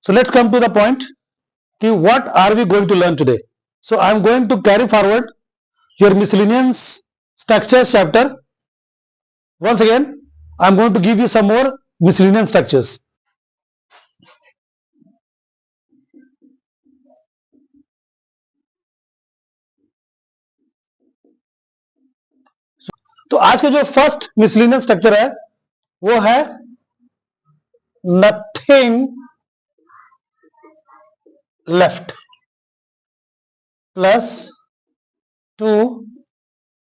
So let's come to the point. What are we going to learn today? So I am going to carry forward your miscellaneous structures chapter. Once again, I am going to give you some more miscellaneous structures. तो आज का जो first miscellaneous structure है वो है nothing left plus 2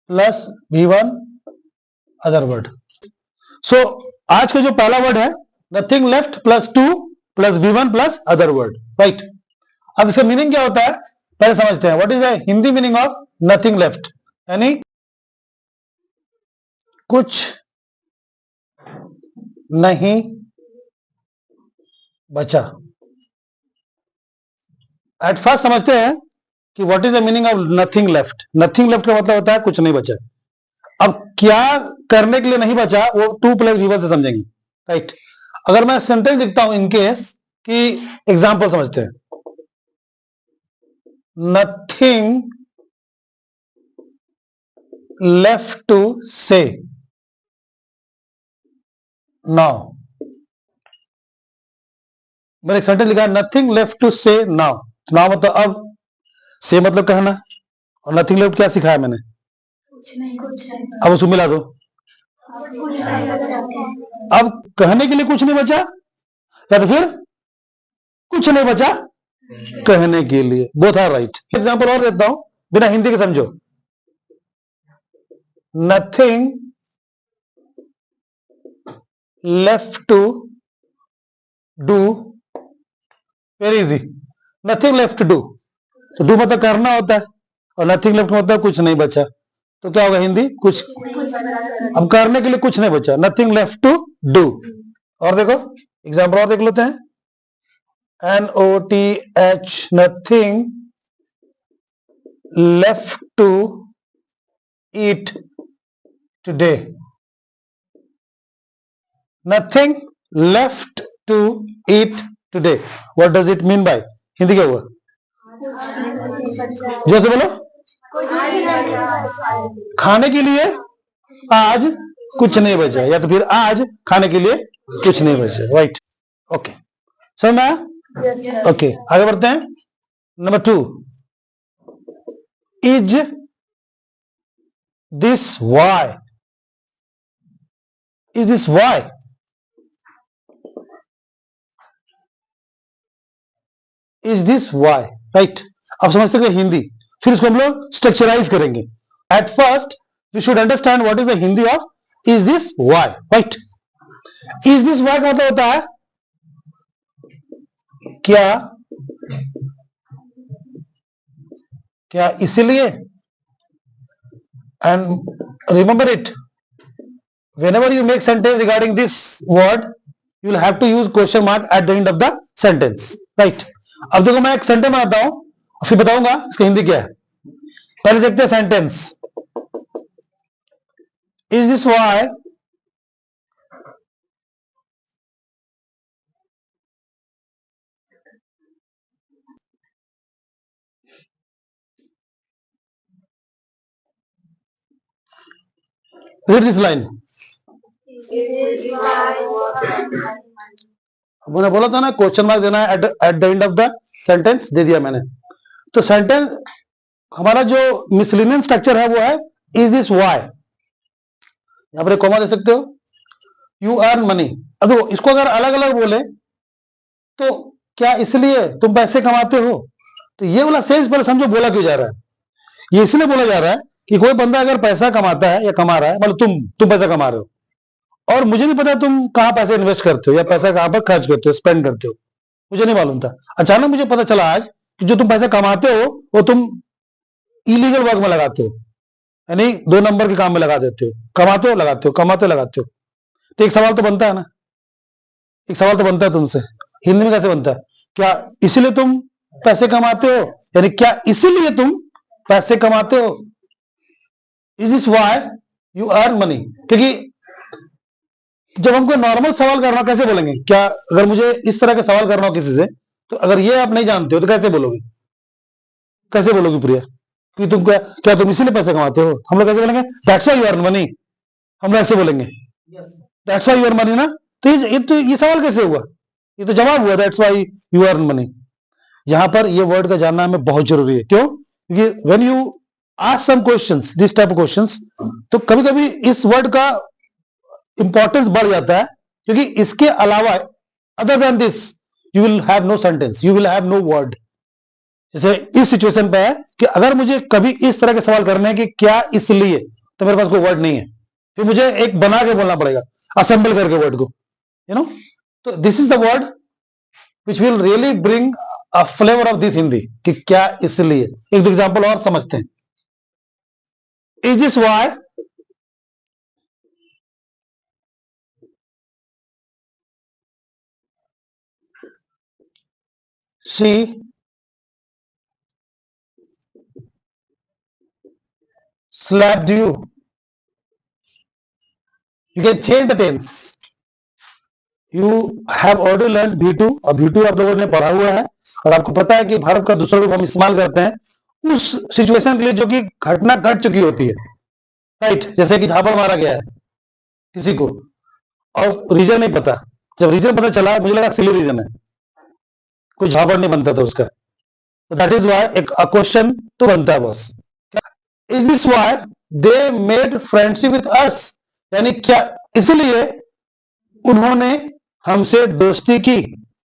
plus V1 other word. So आज का जो पहला वर्ड है nothing left plus 2 plus V1 plus other word, right. अब इसका मीनिंग क्या होता है पहले समझते हैं. What is the Hindi meaning of nothing left? यानी कुछ नहीं बचा. एट फर्स्ट समझते हैं कि what is the meaning of nothing left. Nothing left का मतलब होता है कुछ नहीं बचा. अब क्या करने के लिए नहीं बचा वो 2 प्लस V1 से समझेंगे, राइट. अगर मैं सेंटेंस लिखता हूं इनकेस कि एग्जांपल समझते हैं. नथिंग लेफ्ट टू से नाउ. मैंने एक सेंटेंस लिखा नथिंग लेफ्ट टू से नाउ. नाउ मतलब अब, से मतलब कहना, और नथिंग लेफ्ट क्या सिखाया मैंने? अब उसको मिला दो. अब कहने के लिए कुछ नहीं बचा या तो फिर कुछ नहीं बचा कहने के लिए. Both are right. एग्जांपल और देता हूं बिना हिंदी के समझो. Nothing left to do. Very easy. Nothing left to do. Do मतलब करना होता है और नथिंग लेफ्ट मतलब कुछ नहीं बचा. तो क्या होगा हिंदी? कुछ. अब करने के लिए कुछ नहीं बचा. Nothing left to do. और देखो एग्जांपल और देख लेते हैं. NOTH nothing left to eat today. Nothing left to eat today. What does it mean by? Hindi क्या हुआ? जैसे बोलो. खाने के लिए आज कुछ नहीं बचा या तो फिर आज खाने के लिए कुछ नहीं बचा, राइट. ओके समझ में आया? ओके आगे बढ़ते हैं. Number 2. Is this why? Is this why? Is this why, right. अब समझते हैं हिंदी, फिर इसको हम लोग स्ट्रक्चराइज करेंगे. At first we should understand what is the Hindi of is this why, right. Is this why का मतलब होता है क्या, क्या इसलिए. And remember it, whenever you make sentence regarding this word you will have to use question mark at the end of the sentence, right. अब देखो मैं एक सेंटेंस बनाता हूं फिर बताऊंगा इसका हिंदी क्या है. पहले देखते हैं sentence. Is this why read this line. मैंने बोला था ना क्वेश्चन मार्क देना है at the end of the sentence, दे दिया मैंने. तो सेंटेंस हमारा जो मिसलिनियस स्ट्रक्चर है वो है इज दिस वाई. यहां पर कॉमा दे सकते हो. You earn money. अब देखो इसको अगर अलग अलग बोले तो क्या इसलिए तुम पैसे कमाते हो, तो ये वाला सेंस पहले समझो बोला क्यों जा रहा है. ये इसलिए बोला जा रहा है कि कोई बंदा अगर पैसा कमाता है या कमा रहा है, मतलब तुम पैसा कमा रहे हो और मुझे नहीं पता तुम कहां पैसे इन्वेस्ट करते हो या पैसा कहां पर खर्च करते हो, स्पेंड करते हो, मुझे नहीं मालूम था. अचानक मुझे पता चला आज कि जो तुम पैसा कमाते हो वो तुम इलीगल वर्क में लगाते हो, यानी 2 नंबर के काम में लगा देते हो. कमाते हो लगाते हो, कमाते हो लगाते हो. तो एक सवाल तो बनता है ना, एक सवाल तो बनता है तुमसे, हिंदी में कैसे बनता है? क्या इसलिए तुम पैसे कमाते हो, यानी क्या इसलिए तुम पैसे कमाते हो. Is this why you earn money. क्योंकि जब हमको नॉर्मल सवाल करना कैसे बोलेंगे, क्या अगर मुझे इस तरह का सवाल करना हो किसी से तो अगर ये आप नहीं जानते हो तो कैसे बोलोगे, कैसे बोलोगे प्रिया कि तुम क्या तुम इसीलिए पैसे कमाते हो? हम लोग कैसे बोलेंगे? That's why you earn money, हम लोग ऐसे बोलेंगे, that's why you earn money ना। तो ये सवाल कैसे हुआ? ये तो जवाब हुआ, that's why you earn money. यहां पर ये वर्ड का जानना हमें बहुत जरूरी है। क्यों? क्योंकि when you ask some questions, this type of questions, तो कभी कभी इस वर्ड का इंपॉर्टेंस बढ़ जाता है, क्योंकि इसके अलावा other than this you will have no sentence, you will have no word. जैसे इस सिचुएशन पे है कि अगर मुझे कभी इस तरह के सवाल करने हैं कि क्या इसलिए, तो मेरे पास कोई वर्ड नहीं है, फिर मुझे एक बना के बोलना पड़ेगा, असेंबल करके वर्ड को, यू नो। तो this is the word which will really bring a flavour of this Hindi, कि क्या इसलिए। एक एग्जांपल और समझते हैं। Is this why, she slapped you? You can change the tense. You have already learned V2, और V2 आप लोगों ने पढ़ा हुआ है, और आपको पता है कि भारत का दूसरा रूप हम इस्तेमाल करते हैं उस सिचुएशन के लिए जो कि घटना घट चुकी होती है, राइट। जैसे कि झापड़ मारा गया है किसी को और रीजन नहीं पता, जब रीजन पता चला मुझे लगा सिली रीजन है, कोई झापड़ नहीं बनता था उसका, तो दैट इज वाई एक क्वेश्चन तो बनता है बस। Is this why they made friendship with us, यानी क्या इसलिए उन्होंने हमसे दोस्ती की।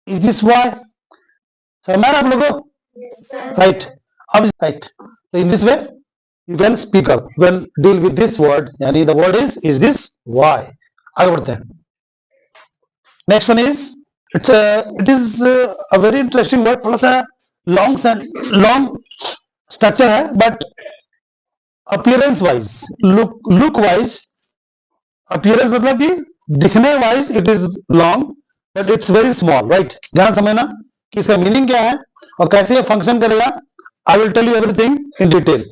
इज दिस वाई, समझ आप लोगों? राइट। अब राइट, तो in this way you can speak up, you can deal with this word, यानी the word is this why. आगे बढ़ते हैं। Next one is it is a very interesting word, थोड़ा सा लॉन्ग स्ट्रक्चर है, but appearance wise, look wise, appearance मतलब कि दिखने wise it is long but it's very small, right. ध्यान समझना कि इसका मीनिंग क्या है और कैसे ये फंक्शन करेगा। I will tell you everything in detail.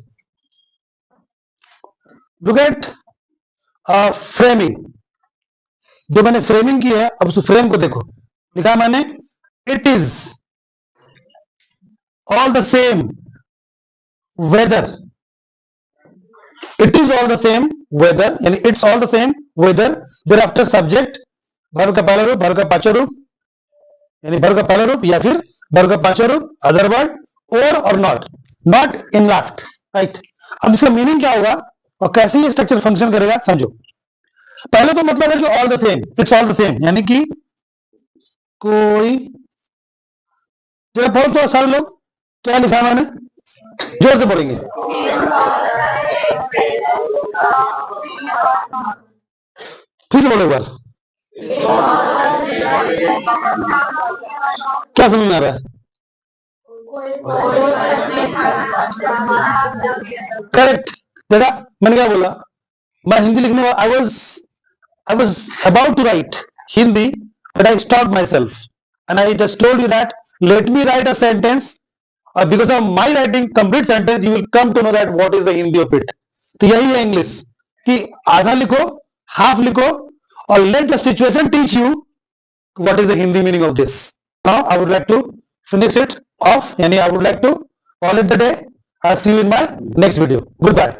Look at framing, जो मैंने फ्रेमिंग की है, अब उस फ्रेम को देखो, लिखा मैंने it is all the same weather, it is all the same weather, यानी it's all the same weather, thereafter subject, verb का पहला रूप, वर्ब का पांचवा रूप, यानी वर्ब का पहला रूप या फिर वर्ब का पांचवा रूप, अदर वर्ड और not, not in last, right. अब इसका मीनिंग क्या होगा और कैसे ये स्ट्रक्चर फंक्शन करेगा समझो। पहले तो मतलब है कि all the same, it's all the same, यानी कि कोई, जरा बोल तो सारे लोग क्या लिखा मैंने, जोर से बोलेंगे। फिर से बोलो एक बार, क्या समझ में आ रहा है? करेक्ट। देखा मैंने क्या बोला, मैं हिंदी लिखने वाला, I was about to write Hindi, but I stopped myself and I just told you that let me write a sentence, or because of my writing complete sentence you will come to know that what is the Hindi of it. तो यही है English कि आधा लिखो, half लिखो, और let the situation teach you what is the Hindi meaning of this. Now I would like to finish it off, यानी I would like to call it the day. I'll see you in my next video. Goodbye.